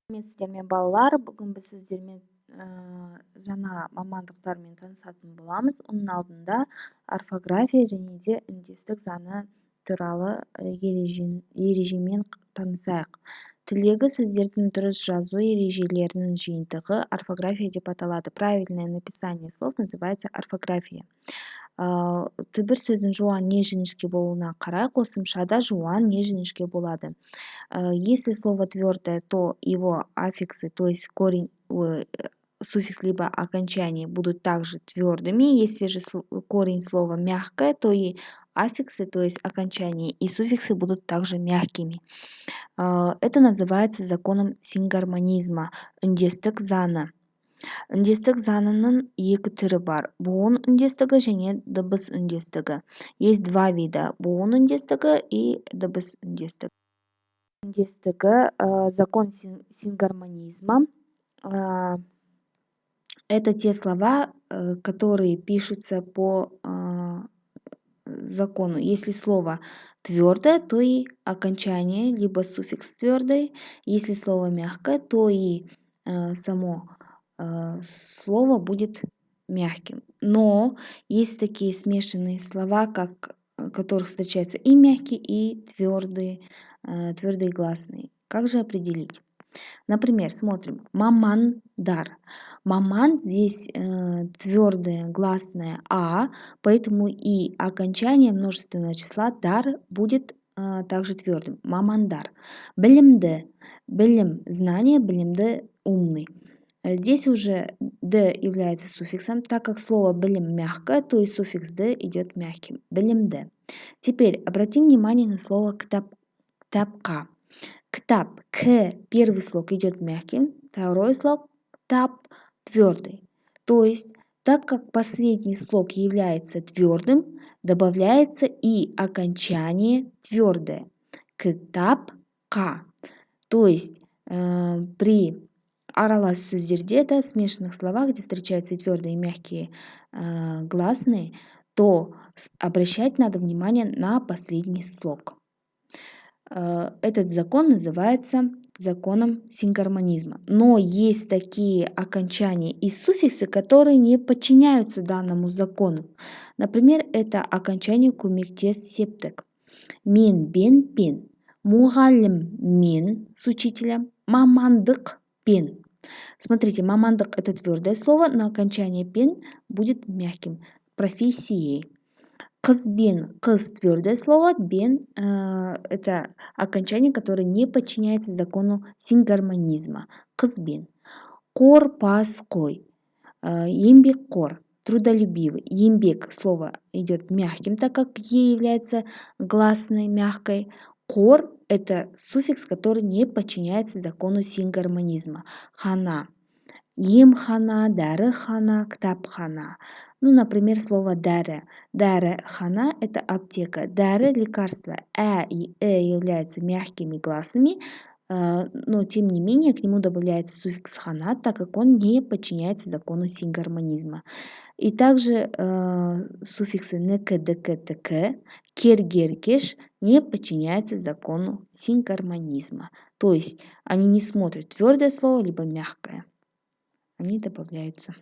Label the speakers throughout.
Speaker 1: Сіздермен балалар, бүгін біз сіздермен жаңа мамандықтармен танысатын боламыз. Оның алдында орфография және де үндестік заңы туралы ережемен танысайық. Тілдегі сөздердің дұрыс жазу ережелерінің жиынтығы орфография деп аталады. Правильное написание слов называется орфография. Бір сөздің жуан не жіңішке болуына қарай қосымшада жуан не жіңішке болады. Если слово твердое, то его аффиксы, то есть корень, суффикс либо окончание будут также твердыми. Если же корень слова мягкое, то и аффиксы, то есть окончание, и суффиксы будут также мягкими. Это называется законом сингармонизма, үндестік заңы. Үндестік заңының екі түрі бар: буын үндестігі және дыбыс үндестігі. Есть два вида: буын үндестігі и дыбыс үндестігі. Закон сингармонизма – это те слова, которые пишутся по закону. Если слово твердое, то и окончание либо суффикс твердый. Если слово мягкое, то и само слово будет мягким. Но есть такие смешанные слова, в которых встречаются и мягкие, и твердые гласные. Как же определить? Например, смотрим: мамандар. Маман здесь твердое гласное а, поэтому и окончание множественного числа дар будет также твердым. Мамандар. Білімді. Білім, знание, білімді, умный. Здесь уже д является суффиксом, так как слово білім мягкое, то и суффикс д идет мягким. Білімді. Теперь обратим внимание на слово ктапка. Ктап, к, первый слог идет мягким, второй слог тап твердый. То есть, так как последний слог является твердым, добавляется и окончание твердое. Ктапка. То есть, при аралас сөздерде, смешанных словах, где встречаются и твердые, и мягкие гласные, то обращать надо внимание на последний слог. Этот закон называется законом сингармонизма. Но есть такие окончания и суффиксы, которые не подчиняются данному закону. Например, это окончание кумектес септик. Мен, бен, пен. Мугалим, мен с учителем. Мамандык, пен. Смотрите, мамандык — это твердое слово, но окончание пен будет мягким. Профессией. Кыз-бен, кыз — твердое слово, бен это окончание, которое не подчиняется закону сингармонизма. Кыз-бен. Кор-пас-кой. Еңбекқор, трудолюбивый. Еңбек слово идет мягким, так как е является гласной, мягкой. Кор — это суффикс, который не подчиняется закону сингармонизма. Хана. Емхана, дәріхана, кітапхана. Например, слово дәрі. Дәріхана – это аптека. Дәрі – лекарство. И являются мягкими гласными, но тем не менее к нему добавляется суффикс хана, так как он не подчиняется закону сингармонизма. И также суффиксы нк, дк, тк, кер, гер, кеш не подчиняются закону сингармонизма. То есть они не смотрят твердое слово либо мягкое. Они добавляются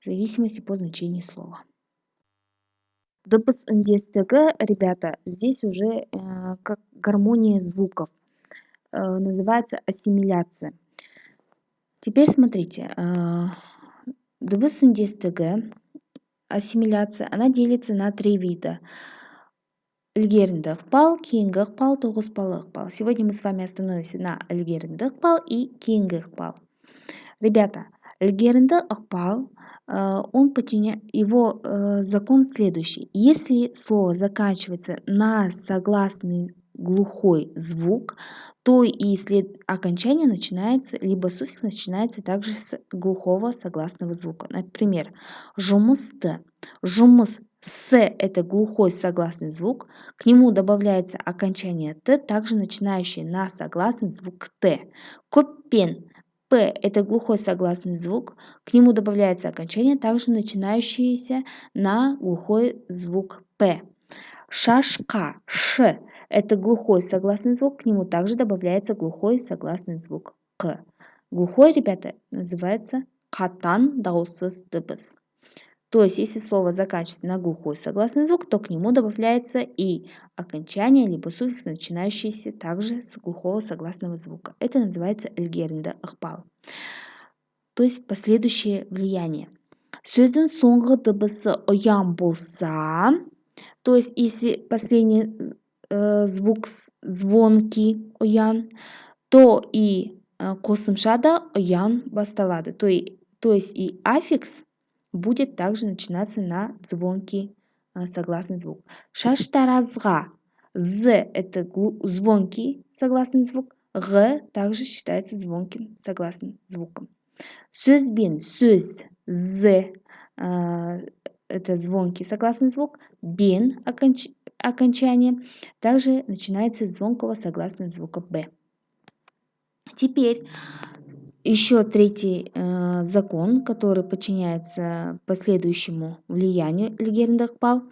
Speaker 1: в зависимости по значению слова. Дыбыс үндестігі, ребята, здесь уже как гармония звуков. Называется ассимиляция. Теперь смотрите. Дыбыс үндестігі, ассимиляция, она делится на 3 вида. Ілгерінді ықпал, кейінгі ықпал, тоғыспалы ықпал. Сегодня мы с вами остановимся на ілгерінді ықпал и кейінгі ықпал. Ребята, ілгерінді ықпал, его закон следующий. Если слово заканчивается на согласный глухой звук, то и окончание начинается, либо суффикс начинается также с глухого согласного звука. Например, жұмысты. Жұмыс с – это глухой согласный звук, к нему добавляется окончание т, также начинающее на согласный звук т. Көппен. П – это глухой согласный звук, к нему добавляется окончание, также начинающееся на глухой звук П. Шашка. Ш – это глухой согласный звук, к нему также добавляется глухой согласный звук к. Глухой, ребята, называется катан дауссыз дыбыс. То есть, если слово заканчивается на глухой согласный звук, то к нему добавляется и окончание, либо суффикс, начинающийся также с глухого согласного звука. Это называется эльгеринда ахпал. То есть, последующее влияние. Сөздің соңғы дыбысы ұян болса, то есть, если последний звук звонкий ұян, то и қосымша да ұян басталады. То есть, и аффикс будет также начинаться на звонкий согласный звук. Шаштаразға. З – это звонкий согласный звук. Г также считается звонким согласным звуком. Сөзбен сөз. З это звонкий согласный звук. Бен окончание. Также начинается с звонкого согласного звука Б. Теперь еще третий закон, который подчиняется последующему влиянию эльгеринді ықпал.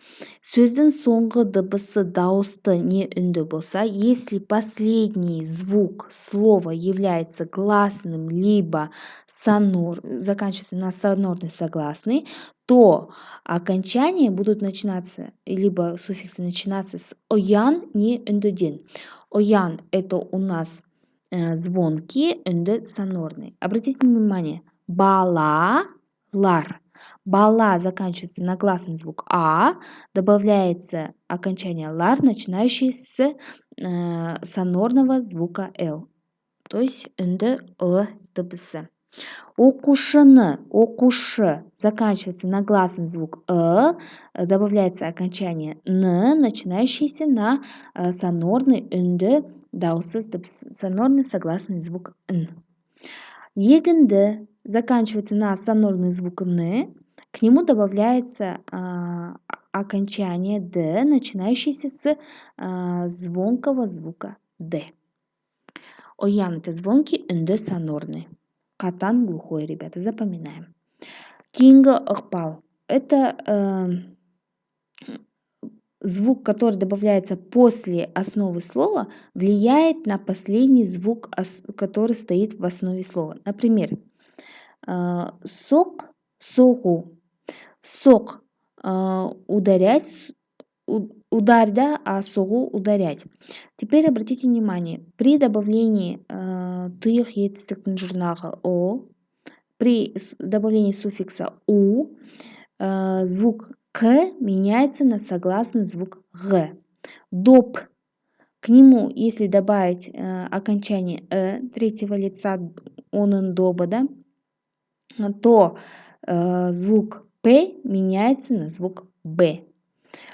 Speaker 1: Сөздің соңғы дыбысы дауысты не үнді болса, если последний звук слова является гласным, либо заканчивается на сонорный согласный, то окончания будут начинаться, либо суффиксы начинаться с оян не үндіден. Оян – это у нас звонкие, үнді сонорные. Обратите внимание, балалар. Бала заканчивается на гласный звук А, добавляется окончание лар, начинающее с сонорного звука Л, то есть үнді Л дыбысы. Оқушыны, оқушы заканчивается на гласный звук добавляется окончание Н, начинающееся на сонорный үнді дауыссыз сонорный согласный звук Н. Егінді заканчивается на сонорный звук Н, к нему добавляется окончание Д, начинающееся с звонкого звука Д. Оян – это звонкий, үнді сонорный. Катан глухой, ребята, запоминаем. Кейінгі ықпал – это звук, который добавляется после основы слова, влияет на последний звук, который стоит в основе слова. Например, сок, соғу. Сок ударять, ударь, да, а соғу ударять. Теперь обратите внимание, при добавлении тұйық етістіктің жұрнағы о, при добавлении суффикса у, звук к меняется на согласный звук г. Доп. К нему, если добавить окончание третьего лица онын доба, да, то звук п меняется на звук б.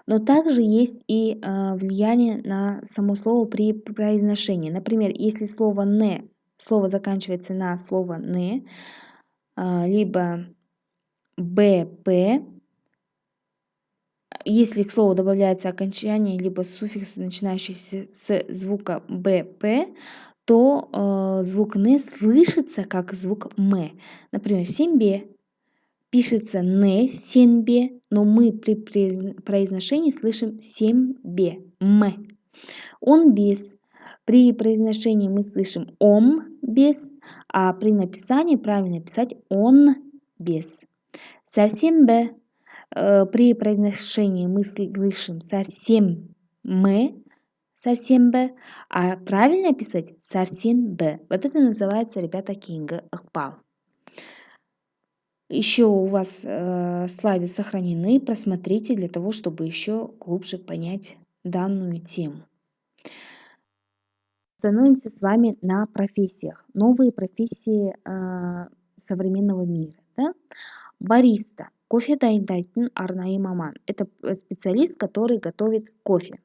Speaker 1: Но также есть и влияние на само слово при произношении. Например, если слово заканчивается на слово «не», либо «бп», если к слову добавляется окончание, либо суффикс, начинающийся с звука «бп», то звук «не» слышится как звук «м». Например, «сембе» пишется «не», «сенбе», но мы при произношении слышим «сембе», «м». «Он без». При произношении мы слышим «ом без», а при написании правильно писать «он без». «Сәрсенбе». При произношении мы слышим «сәрсем мы», «сәрсенбе», а правильно писать «сәрсенбе». Вот это называется, ребята, кейінгі ықпал. Еще у вас слайды сохранены, просмотрите для того, чтобы еще глубже понять данную тему. Становимся с вами на профессиях. Новые профессии современного мира. Да? Бариста. Кофе дайындайтын арнайы маман. Это специалист, который готовит кофе.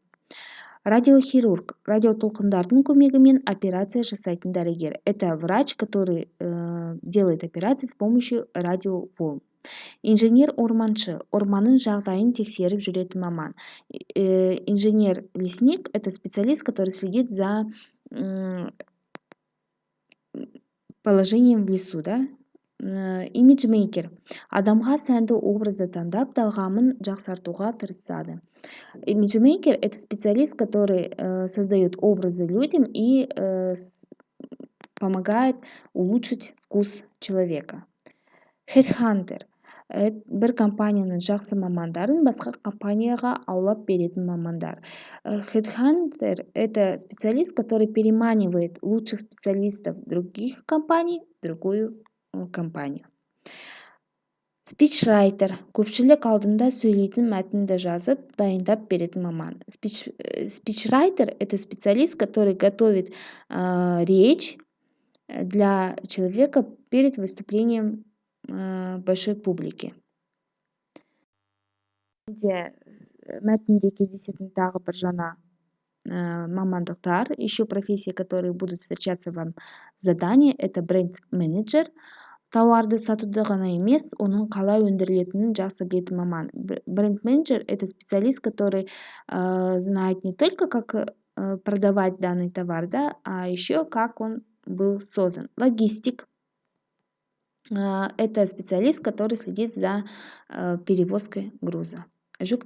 Speaker 1: Радиохирург. Радиотолқындардың көмегімен операция жасайтын дәрігер. Это врач, который делает операции с помощью радиоволн. Инженер-орманшы. Орманның жағдайын тексеріп жүретін маман. Инженер-лесник – это специалист, который следит за положением в лесу, да? Имиджмейкер. Адамға сәнді образды таңдап, талғамын жақсартуға тырысады. Имиджмейкер – это специалист, который создает образы людям и помогает улучшить вкус человека. Headhunter бір компанияның жақсы мамандарын басқа компанияға аулап беретін мамандар. Headhunter – это специалист, который переманивает лучших специалистов других компаний в другую компанию. Speechwriter – көпшілік алдында сөйлейтін мәтінді жазып, дайындап беретін маман. Speechwriter – это специалист, который готовит речь для человека перед выступлением большой публики. Мәтінде кездесетін тағы бір жаңа мамандықтар, еще профессии, которые будут встречаться вам в задании, это бренд-менеджер. Тауарды сатуды ғана емес, оның қалай өндірілетінін жақсы білетін маман. Бренд-менеджер – это специалист, который знает не только, как продавать данный товар, да, а еще как он был создан. Логистик – это специалист, который следит за перевозкой груза. Жүк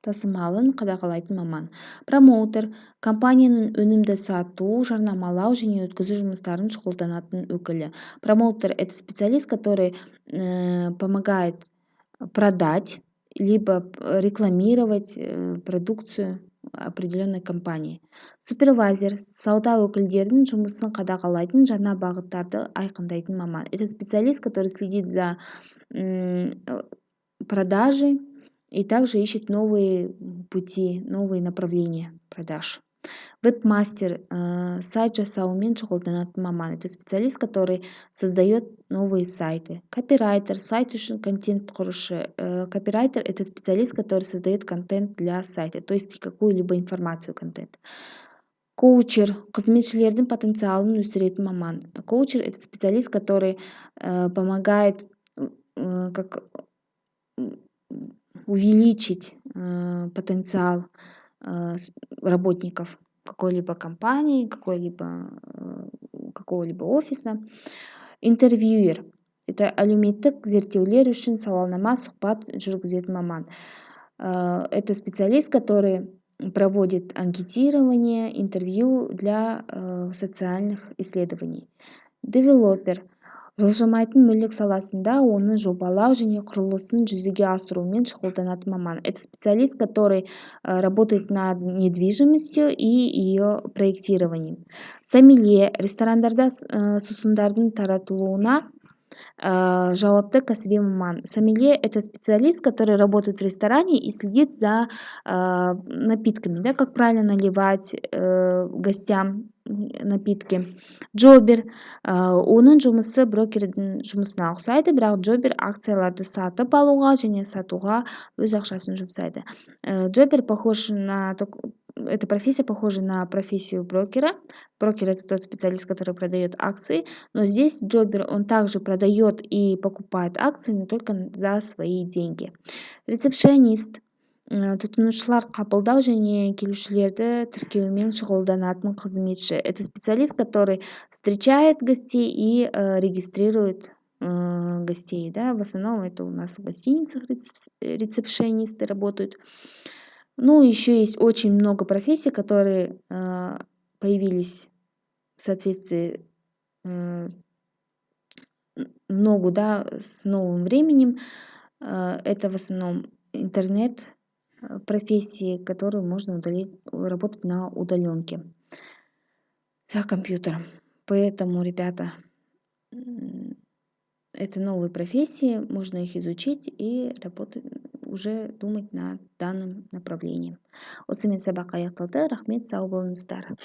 Speaker 1: тасымалын қадағалайтын маман. Промоутер – компанияның өнімді сату, жарнамалау және өткізу жұмыстарын шұғылданатын өкілі. Промоутер – это специалист, который помогает продать либо рекламировать продукцию определенной компании. Супервайзер – сауда өкілдерінің жұмысын қадағалайтын, жаңа бағыттарды айқындайтын маман. Это специалист, который следит за продажей и также ищет новые пути, новые направления продаж. Веб-мастер – сайт жасаумен шұғылданатын маман. Это специалист, который создает новые сайты. Копирайтер – сайт үшін контент құрушы. Копирайтер – это специалист, который создает контент для сайта, то есть какую-либо информацию контент. Коучер – қызметшілердің потенциалын өсіретін маман. Коучер – это специалист, который помогает увеличить потенциал работников какой-либо компании, какого-либо офиса. Интервьюер – это әлеуметтік зерттеулер үшін сауалнама, сұхбат жүргізетін маман. Это специалист, который проводит анкетирование, интервью для социальных исследований. Девелопер – жылжымайтын мүлік саласында оны жобалау және құрылысын жүзеге асырумен шұғылданатын маман. Это специалист, который работает над недвижимостью и ее проектированием. Сомелье – ресторандарда сусындардың таратылуына жауапты кәсіби маман. Сомелье – это специалист, который работает в ресторане и следит за напитками, да, как правильно наливать гостям напитки. Джобер – оның жұмысы брокердің жұмысына ұқсайды, бірақ джобер акцияларды сатып алуға және сатуға өз ақшасын жұмсайды. Джобер эта профессия похожа на профессию брокера. Брокер – это тот специалист, который продает акции, но здесь джобер, он также продает и покупает акции, но только за свои деньги. Рецепшенист – тұтынушылар қабылдау және келушілерді тіркеумен шұғылданатын қызметші. Это специалист, который встречает гостей и регистрирует гостей. Да? В основном это у нас в гостиницах рецепшенисты работают. Ну, еще есть очень много профессий, которые появились в соответствии ногу, да, с новым временем. Это в основном интернет профессии, которые можно работать на удаленке за компьютером. Поэтому, ребята, это новые профессии, можно их изучить и работать, уже думать над данным направлением. Осымен сабақ аяқталды. Рахмет, сау болыңыздар.